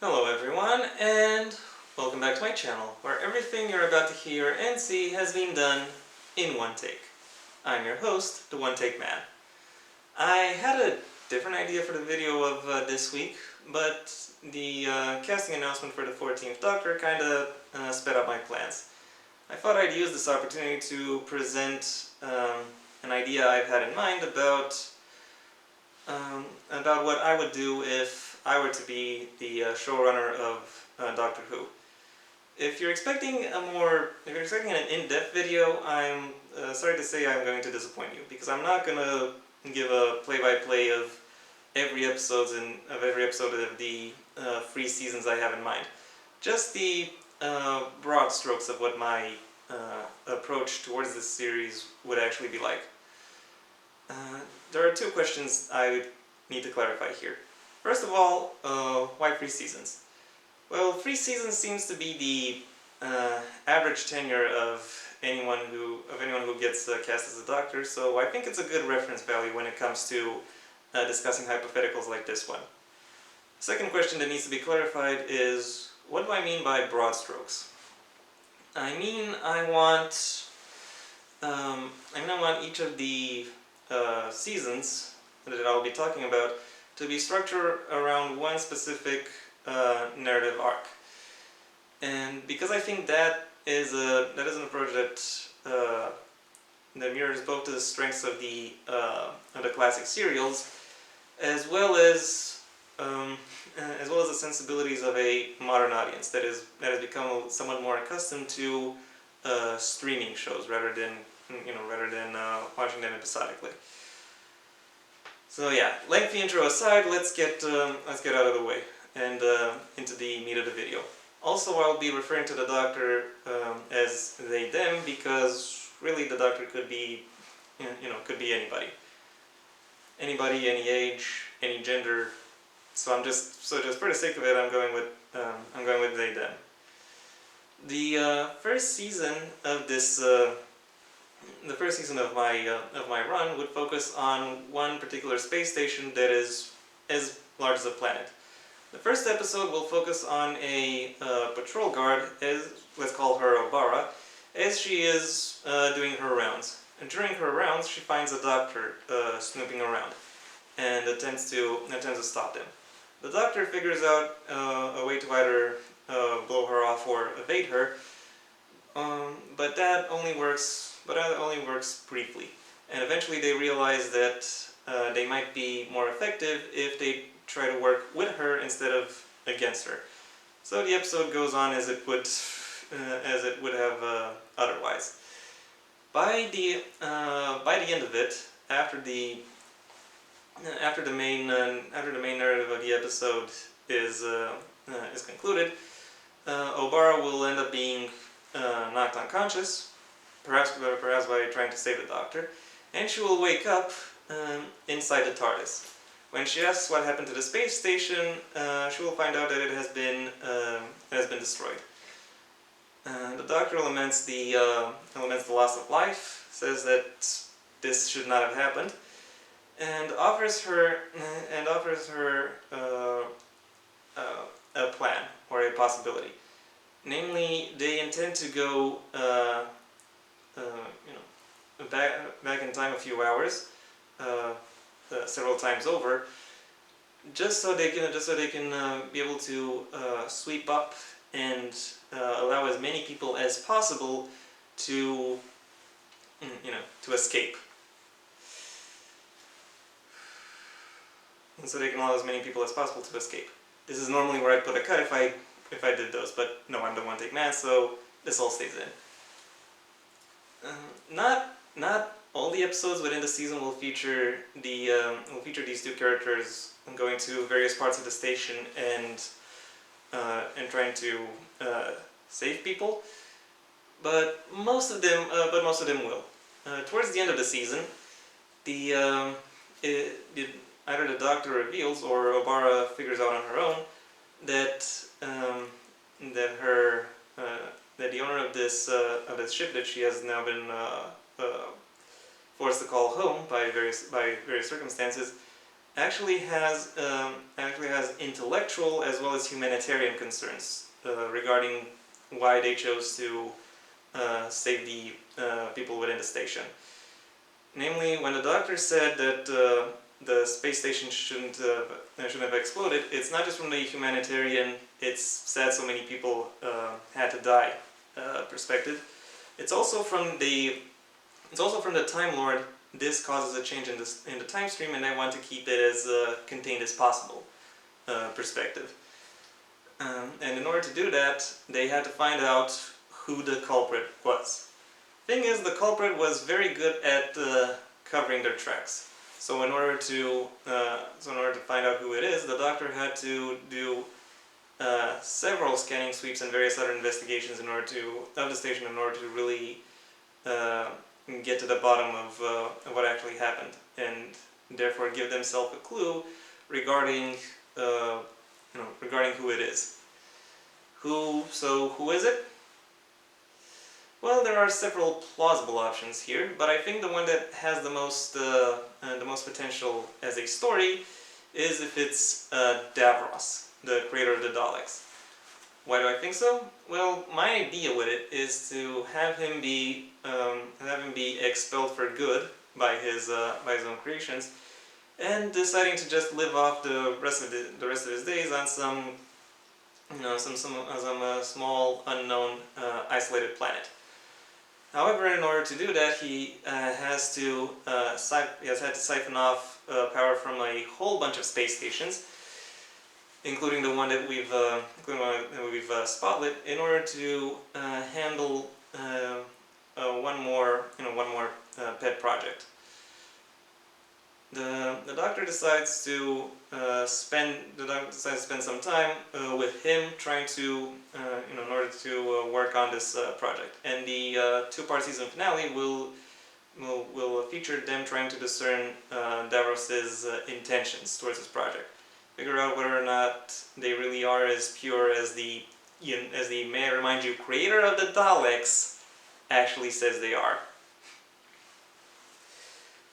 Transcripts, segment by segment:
Hello everyone, and welcome back to my channel, where everything you're about to hear and see has been done in one take. I'm your host, the One Take Man. I had a different idea for the video of this week, but the casting announcement for the 14th Doctor kinda sped up my plans. I thought I'd use this opportunity to present an idea I've had in mind about what I would do if I were to be the showrunner of Doctor Who. If you're expecting an in-depth video, I'm sorry to say I'm going to disappoint you, because I'm not gonna give a play-by-play of every episode of the 3 seasons I have in mind. Just the broad strokes of what my approach towards this series would actually be like. There are 2 questions I need to clarify here. First of all, why 3 seasons? Well, 3 seasons seems to be the average tenure of anyone who gets cast as a doctor, so I think it's a good reference value when it comes to discussing hypotheticals like this one. The second question that needs to be clarified is, what do I mean by broad strokes? I want each of the seasons that I'll be talking about to be structured around one specific narrative arc. And because I think that is an approach that mirrors both the strengths of the classic serials, as well as the sensibilities of a modern audience that has become somewhat more accustomed to streaming shows rather than watching them episodically. So yeah, lengthy intro aside, let's get out of the way and into the meat of the video. Also, I'll be referring to the Doctor as they, them, because really the Doctor could be, could be anybody. Anybody, any age, any gender. So just for the sake of it, I'm going with they, them. The first season of this. The first season of my run would focus on one particular space station that is as large as a planet. The first episode will focus on a patrol guard, let's call her Obara, as she is doing her rounds. And during her rounds, she finds a doctor snooping around and attempts to stop them. The doctor figures out a way to either blow her off or evade her, but that only works briefly. And eventually they realize that they might be more effective if they try to work with her instead of against her. So the episode goes on as it would have otherwise. By the end of it, after the main narrative of the episode is concluded, Obara will end up being knocked unconscious, perhaps by trying to save the Doctor, and she will wake up inside the TARDIS. When she asks what happened to the space station, she will find out that it has been destroyed. The Doctor laments the loss of life, says that this should not have happened, and offers her a plan or a possibility. Namely, they intend to go back in time a few hours, several times over, just so they can be able to sweep up and allow as many people as possible to escape. And so they can allow as many people as possible to escape. This is normally where I'd put a cut if I did those, but no, I'm the One Take Man, so this all stays in. Not all the episodes within the season will feature these 2 characters going to various parts of the station and trying to save people, but most of them will. Towards the end of the season, either the Doctor reveals or Obara figures out on her own that the owner of this ship that she has now been forced to call home by various circumstances actually has intellectual as well as humanitarian concerns regarding why they chose to save the people within the station. Namely, when the doctor said that the space station shouldn't have exploded, it's not just from the humanitarian, it's sad so many people had to die perspective. It's also from the Time Lord. This causes a change in the time stream, and they want to keep it as contained as possible perspective. And in order to do that, they had to find out who the culprit was. Thing is, the culprit was very good at covering their tracks. So in order to find out who it is, the doctor had to do several scanning sweeps and various other investigations of the station in order to really get to the bottom of what actually happened, and therefore give themselves a clue regarding who it is. So who is it? Well, there are several plausible options here, but I think the one that has the most potential as a story is if it's Davros, the creator of the Daleks. Why do I think so? Well, my idea with it is to have him be expelled for good by his own creations, and deciding to just live off the rest of his days on some small unknown isolated planet. However, in order to do that, he has had to siphon off power from a whole bunch of space stations, including the one that we've spotlit, in order to handle one more pet project. The doctor decides to spend some time with him, trying to in order to work on this project. And the two-part season finale will feature them trying to discern Davros's intentions towards this project. Figure out whether or not they really are as pure as the may I remind you, creator of the Daleks actually says they are.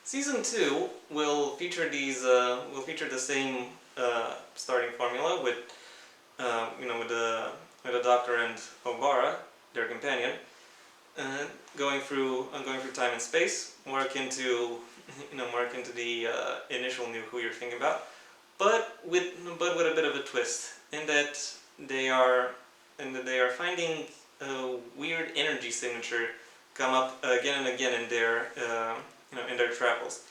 Season 2 will feature the same starting formula with the Doctor and Obara, their companion, going through time and space, more akin to the initial New Who you're thinking about, but with a bit of a twist, in that they are finding a weird energy signature come up again and again in their travels,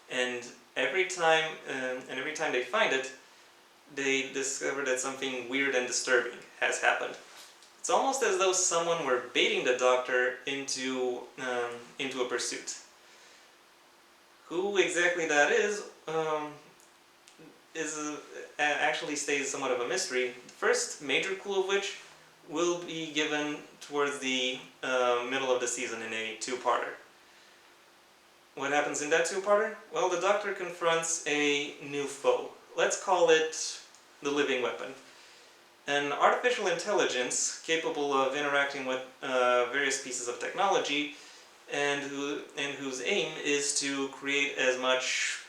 and every time they find it, they discover that something weird and disturbing has happened. It's almost as though someone were baiting the Doctor into a pursuit. Who exactly that is actually stays somewhat of a mystery. The first major clue of which will be given towards the middle of the season in a two-parter. What happens in that two-parter? Well, the Doctor confronts a new foe. Let's call it the living weapon. An artificial intelligence capable of interacting with various pieces of technology, and whose aim is to create as much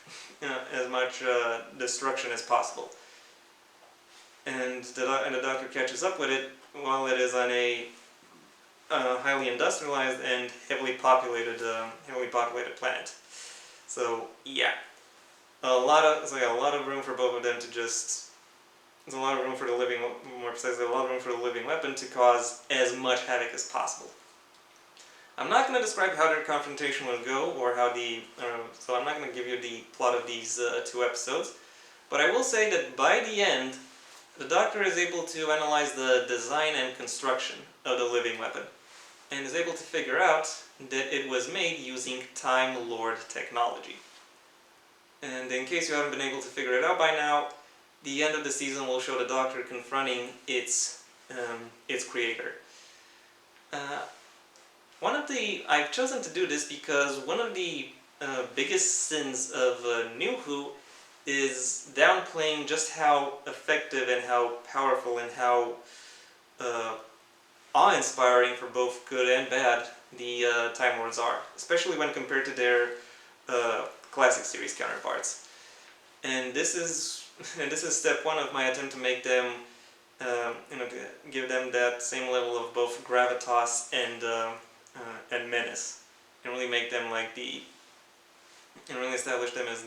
destruction as possible. And the Doctor catches up with it while it is on a highly industrialized and heavily populated planet. So yeah, a lot of room for both of them to just. There's a lot of room for the living, more precisely, a lot of room for the living weapon to cause as much havoc as possible. I'm not going to describe how their confrontation will go, or how so I'm not going to give you the plot of these two episodes, but I will say that by the end, the Doctor is able to analyze the design and construction of the living weapon, and is able to figure out that it was made using Time Lord technology. And in case you haven't been able to figure it out by now, the end of the season will show the Doctor confronting its creator. I've chosen to do this because one of the biggest sins of New Who is downplaying just how effective and how powerful and how awe-inspiring for both good and bad the Time Lords are, especially when compared to their classic series counterparts. And this is step one of my attempt to make them, to give them that same level of both gravitas and menace, and really make them like and really establish them as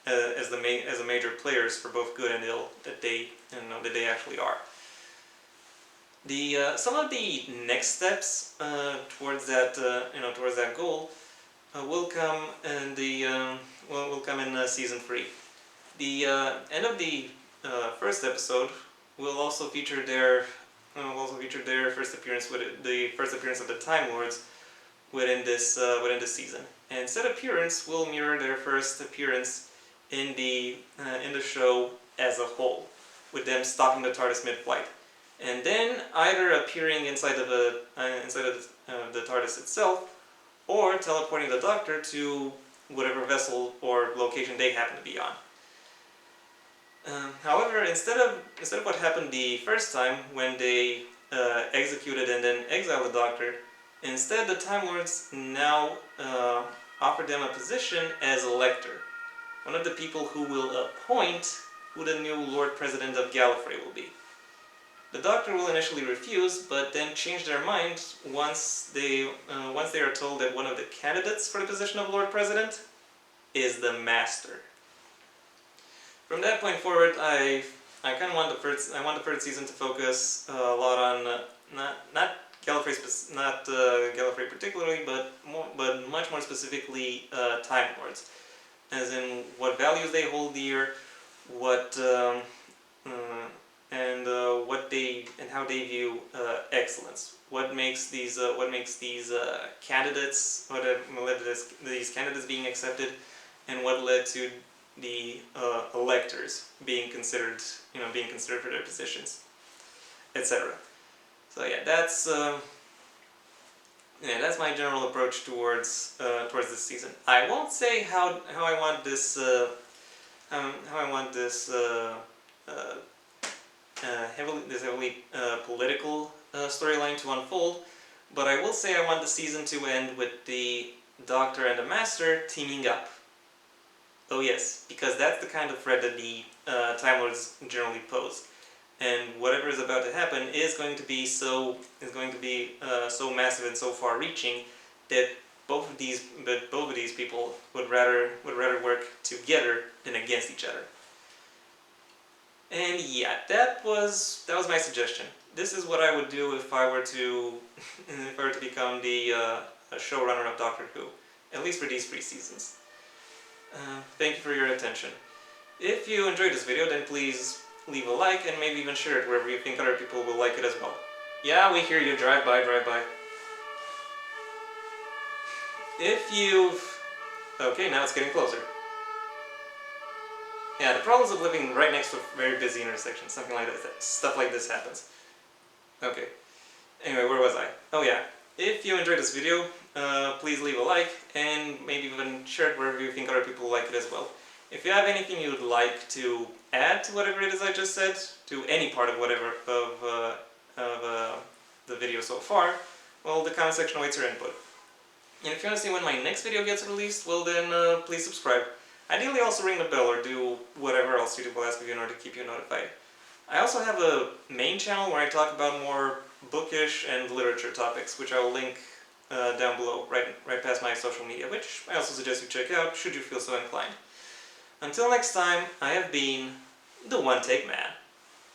as the major players for both good and ill that they actually are. Some of the next steps towards that goal will come in season 3. The end of the first episode will also feature their first appearance of the Time Lords within this season. And said appearance will mirror their first appearance in the show as a whole, with them stopping the TARDIS mid-flight, and then either appearing inside of the TARDIS itself, or teleporting the Doctor to whatever vessel or location they happen to be on. However, instead of what happened the first time when they executed and then exiled the Doctor, instead the Time Lords now offered them a position as Elector, one of the people who will appoint who the new Lord President of Gallifrey will be. The Doctor will initially refuse, but then change their mind once they are told that one of the candidates for the position of Lord President is the Master. From that point forward, I kind of want the third season to focus a lot on not Gallifrey particularly, but much more specifically Time Lords, as in what values they hold dear, and how they view excellence. What makes these candidates being accepted, and what led to the electors being considered for their positions, etc. So yeah, that's my general approach towards this season. I won't say how I want this heavily political storyline to unfold, but I will say I want the season to end with the Doctor and the Master teaming up. Oh yes, because that's the kind of threat that the Time Lords generally pose, and whatever is about to happen is going to be so massive and so far-reaching that both of these people would rather work together than against each other. And yeah, that was my suggestion. This is what I would do if I were to become the showrunner of Doctor Who, at least for these 3 seasons. Thank you for your attention. If you enjoyed this video, then please leave a like and maybe even share it wherever you think other people will like it as well. Yeah, we hear you. Drive by. Okay, now it's getting closer. Yeah, the problems of living right next to a very busy intersection, something like that. Stuff like this happens. Okay. Anyway, where was I? Oh yeah. If you enjoyed this video, please leave a like and maybe even share it wherever you think other people like it as well. If you have anything you'd like to add to whatever it is I just said, to any part of the video so far, well, the comment section awaits your input. And if you want to see when my next video gets released, well then please subscribe. Ideally also ring the bell or do whatever else YouTube will ask of you in order to keep you notified. I also have a main channel where I talk about more bookish and literature topics, which I will link down below, right past my social media, which I also suggest you check out should you feel so inclined. Until next time, I have been the One Take Man.